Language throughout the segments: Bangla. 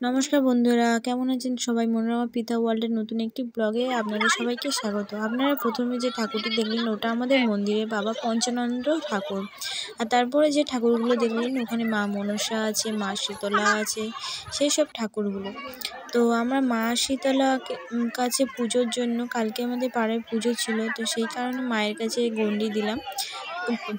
নমস্কার বন্ধুরা, কেমন আছেন সবাই? মনোরমা পিতা ওয়ার্ল্ডের নতুন একটি ব্লগে আপনাদের সবাইকে স্বাগত। আপনারা প্রথমে যে ঠাকুরটি দেখলেন ওটা আমাদের মন্দিরে বাবা পঞ্চানন্দ ঠাকুর। আর তারপরে যে ঠাকুরগুলো দেখলেন ওখানে মা মনসা আছে, মা শীতলা আছে, সেই সব ঠাকুরগুলো। তো আমরা মা শীতলা কাছে পুজোর জন্য কালকে আমাদের পাড়ায় পুজো ছিল, তো সেই কারণে মায়ের কাছে গণ্ডি দিলাম।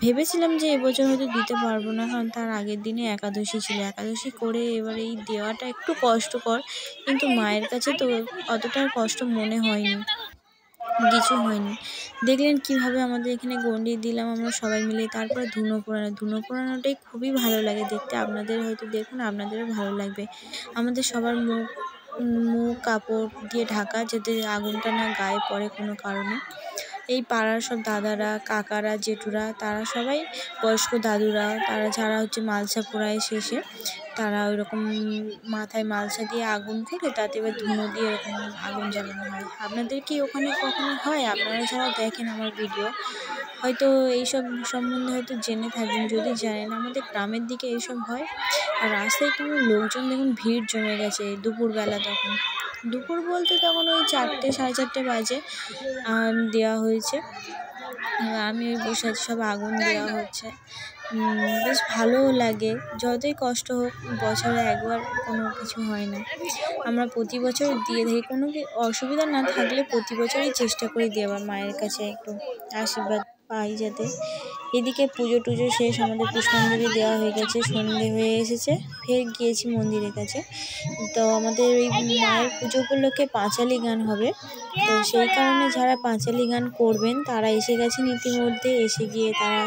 ভেবেছিলাম যে এবছর হয়তো দিতে পারবো না, কারণ তার আগের দিনে একাদশী ছিল। একাদশী করে এবার এই দেওয়াটা একটু কষ্টকর, কিন্তু মায়ের কাছে তো অতটা কষ্ট মনে হয়নি, কিছু হয়নি। দেখলেন কিভাবে আমাদের এখানে গণ্ডি দিলাম আমরা সবাই মিলে। তারপরে ধুনো পোড়ানোটাই খুবই ভালো লাগে দেখতে। আপনাদের হয়তো দেখুন, আপনাদেরও ভালো লাগবে। আমাদের সবার মুখ কাপড় দিয়ে ঢাকা, যাতে আগুনটা না গায়ে পড়ে কোনো কারণে। এই পাড়ার সব দাদারা, কাকারা, জেঠুরা, তারা সবাই বয়স্ক দাদুরা, তারা যারা মালসা পোড়ায় শেষে, তারা ওইরকম মাথায় মালসা দিয়ে আগুন করে তাতে এবার ধুনো দিয়ে এরকম আগুন জ্বালানো হয়। আপনাদের কি ওখানে কখনো হয়? আপনারা যারা দেখেন আমার ভিডিও হয়তো এইসব সম্বন্ধে হয়তো জেনে থাকবেন। যদি জানেন, আমাদের গ্রামের দিকে এইসব হয়। আর রাস্তায় কিন্তু লোকজন দেখুন ভিড় জমে গেছে দুপুরবেলা। দুপুর বলতে তখন ওই 4টে সাড়ে 4টে বাজে দেওয়া হয়েছে। আমি ওই বসে আছি, সব আগুন দেওয়া হচ্ছে। বেশ ভালোও লাগে। যতই কষ্ট হোক, বছরে একবার কোনো কিছু হয় না। আমরা প্রতি বছর দিয়ে থাকি, কোনো অসুবিধা না থাকলে প্রতি বছরই চেষ্টা করি দেওয়ার, মায়ের কাছে একটু আশীর্বাদ পাই যাতে। এদিকে পুজো টুজো শেষ, আমাদের পুষ্পাঞ্জলি দেওয়া হয়ে গেছে, সন্ধে হয়ে এসেছে। ফের গিয়েছি মন্দিরের কাছে। তো আমাদের ওই মায়ের পুজো উপলক্ষে পাঁচালি গান হবে, তো সেই কারণে যারা পাঁচালি গান করবেন তারা এসে গেছেন ইতিমধ্যে। এসে গিয়ে তারা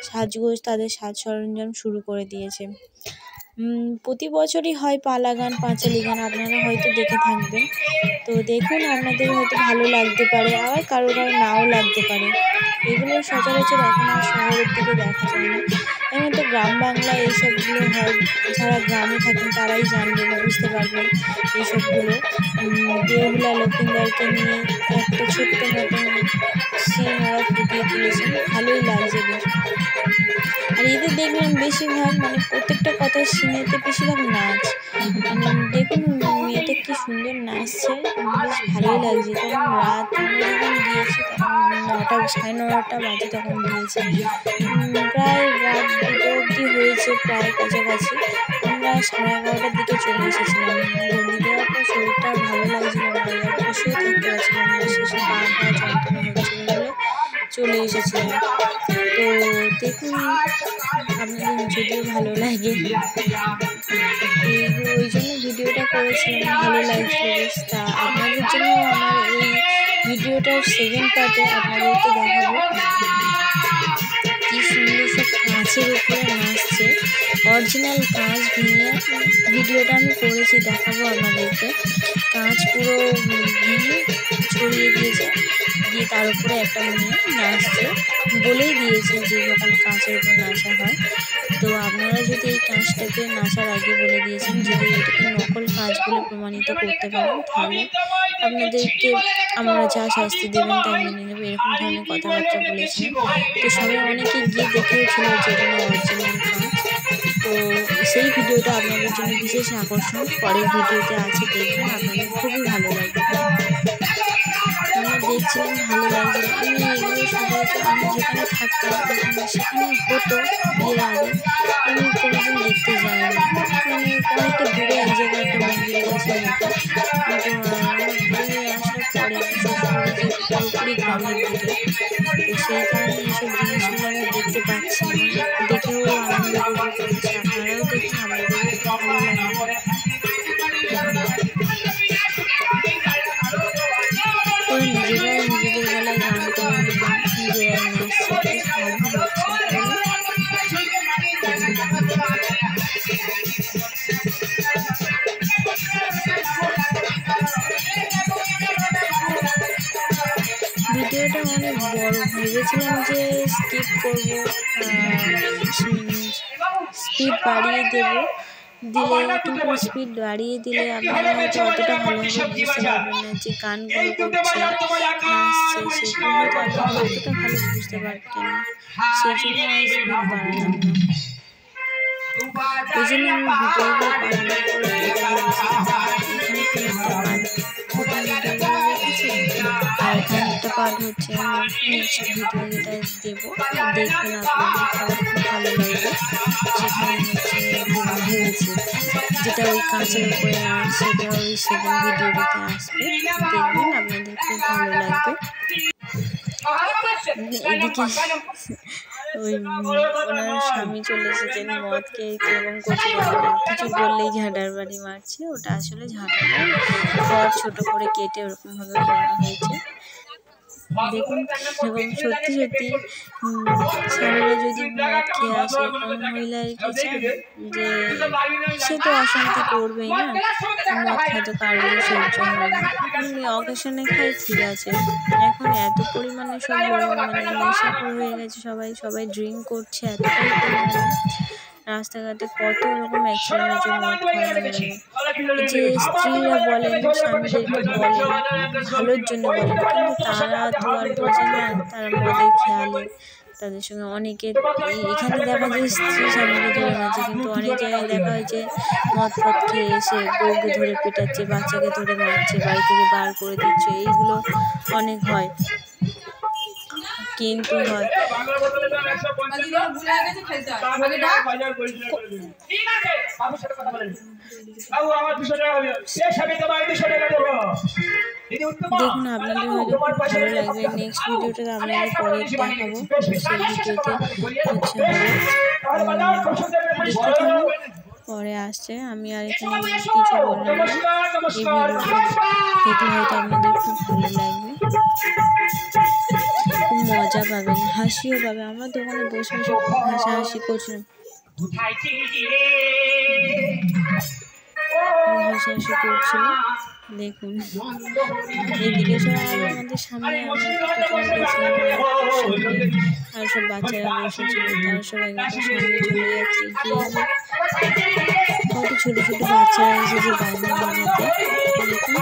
সাজগোজ, তাদের সাজ সরঞ্জাম শুরু করে দিয়েছে। প্রতি বছরই হয় পালা গান, পাঁচালি গান, আপনারা হয়তো দেখে থাকবেন। তো দেখুন, আপনাদের হয়তো ভালো লাগতে পারে, আবার কারো নাও লাগতে পারে। এগুলো সচরাচর এখন আর শহরের দিকে দেখা যায় না। এখন তো গ্রাম বাংলায় এইসবগুলো হয়। যারা গ্রামে থাকেন তারাই জানবেন, বুঝতে পারবেন এইসবগুলো। দেউহুলা লক্ষিন্দরকে নিয়ে একটা ছোট্ট মতন সিন ওরা ফুটিয়ে তুলেছেন, ভালোই লাগছে বেশ। আর এদের দেখলাম বেশিরভাগ প্রত্যেকটা কথার সিনেতে বেশিরভাগ নাচ। দেখুন মেয়েটা কি সুন্দর নাচছে, বেশ ভালোই লাগছে। তখন রাত, আমরা যখন গিয়েছি তখন 9টা 9:30 বাজে তখন গিয়েছি। প্রায় রাত 2টো অবধি হয়েছে, প্রায় কাছাকাছি। আমরা 11:30টার দিকে চলে এসেছিলাম। গণ্ডি দেওয়ার পর শরীরটা ভালো লাগছিল না, এবার বসেও থাকতে পারছিলাম না, শেষে পা যন্ত্রণা হচ্ছিল বলে চলে এসেছিলাম। তো দেখুন, আপনাদের যদিও ভালো লাগে, ওই জন্য ভিডিওটা করেছিলাম, ভালো লাগছিল বেশ। তা আপনাদের জন্য আমার এই ভিডিওটার সেকেন্ড পার্টে আপনাদেরকে দেখাবো কি সুন্দর সব কাঁচের উপরে নাচছে। অরিজিনাল কাঁচ ভেঙে ভিডিওটা আমি করেছি, দেখাবো আপনাদেরকে। কাঁচ পুরো ভেঙে ছড়িয়ে দিয়েছে, দিয়ে তার উপরে একটা মেয়ে নাচছে। বলেই দিয়েছে যে যখন কাঁচের উপর নাচা হয়। তো আপনারা যদি এই কাঁচটাকে নাচার আগে বলে দিয়েছেন, যদি এটাকে নকল কাঁচ বলে প্রমাণিত করতে পারেন, তাহলে আপনাদেরকে আমরা যা শাস্তি দেবেন তাই মেনে নেবো, এরকম ধরনের কথাবার্তা বলেছেন। তো সবাই অনেকে গিয়ে দেখেওছিল যে এটা অরিজিনাল কাঁচ। তো সেই ভিডিওটা আপনাদের জন্য বিশেষ আকর্ষণ, পরের ভিডিওতে আছে, দেখবেন, আপনাদের খুবই ভালো লাগবে। আমরা দেখছিলাম, ভালো লাগছিল। আমি এগুলো সচরাচর আমি যেখানে থাকতাম সেখানে হতো বিয়ের আগে, আমি কোনোদিন দেখতে যাইনি। অনেকটা দূরে এক জায়গায় একটা মন্দিরের কাছে হতো, কিন্তু আমার বিয়ে আসার পরে শ্বশুরবাড়ি যে পুরোপুরি গ্রামের দিকে, তো সেই কারণে এইসব জিনিসগুলো আমি দেখতে পাচ্ছি না। দেখেও আনন্দ উপভোগ করছি। আপনারাও দেখুন, আপনাদেরও ভালো লাগবে। নিজেরাই নিজেদের গলায় গান করে নিলাম, নিজেরাই নাচছে, বেশ ভালো লাগছে। ভিডিওটা অনেক বড়, ভেবেছিলাম যে স্কিপ করবো, স্পিড বাড়িয়ে দিলে, কিন্তু স্পিড বাড়িয়ে দিলে আপনারা হয়তো অতটা ভালোভাবে বুঝতে পারবেন না যে গানগুলো করছে, নাচছে, সেগুলো হয়তো আপনারা অতটা ভালো বুঝতে পারতেন না। সেই জন্য আমি স্পিড বাড়ালাম না, ওই জন্য আমি ভিডিওগুলো বাড়ানোর পরে পার্ট হচ্ছে নেক্সট ভিডিও যেটা দেবো, দেখবেন আপনাদের সবার খুব ভালো লাগবে। সেখানে হচ্ছে ভেবেছি যেটা ওই কাঁচের উপরে নাচ, সেটা ওই সেকেন্ড ভিডিওতে আসবে, দেখবেন আপনাদের খুব ভালো লাগবে। এদিকে ওই ওনার স্বামী চলে এসেছেন, মদকে এবং করছে, কিছু বললেই ঝাঁটার বাড়ি মারছে। ওটা আসলে ঝাঁটার ঘর ছোটো করে কেটে ওরকমভাবে করা হয়েছে। দেখুন এবং সত্যি সত্যি স্বামীরা যদি মদ খেয়ে আসে, কোনো মহিলা রেখেছে যে সে তো অশান্তি করবেই না, মদ খাইতে কারোর সহ্য হয় না, অকেশনে খাই ঠিক আছে। এখন এত পরিমাণে সব নেশাখোর হয়ে গেছে, সবাই ড্রিঙ্ক করছে এতটাই পরিমাণে। রাস্তাঘাটে কত রকম অ্যাক্সিডেন্ট হচ্ছে মদ খাওয়ার কারণে। যে স্ত্রীরা বলেন, স্বামীদেরকে বলেন ভালোর জন্য বলেন, কিন্তু তারা তো আর বোঝে না, তারা মদের খেয়ালে তাদের সঙ্গে অনেকে এখানে দেখা যায় স্ত্রী স্বামীকে ধরে মারছে, কিন্তু অনেক জায়গায় দেখা হয়েছে মদ ফদ খেয়ে এসে বউকে ধরে পেটাচ্ছে, বাচ্চাকে ধরে মারছে, বাড়ি থেকে বার করে দিচ্ছে, এইগুলো অনেক হয়। কিন্তু হয় দেখুন, আপনাদের হয়তো খুব ভালো লাগবে। নেক্সট ভিডিওটা আপনাদের পরে দেখাবো, সেই ভিডিওতে হচ্ছে হবে, দেখতে থাকুন, পরে আসছে। আমি আর এখানে কিছু বললাম না, এই ভিডিওটা দেখলে হয়তো আপনাদের খুব ভালো লাগবে, খুব মজা পাবেন, হাসিও পাবেন। আমরা দোকানে বসে বসে খুব হাসাহাসি করছিলাম, হাসাহাসি করছিল। দেখুন এদিকে সব আমাদের সামনে আর সব বাচ্চারা বসেছিল, তারা সবাই সামনে চলে যাচ্ছে, কত ছোট ছোট বাচ্চারা এসেছে গান বাজাতে। দেখুন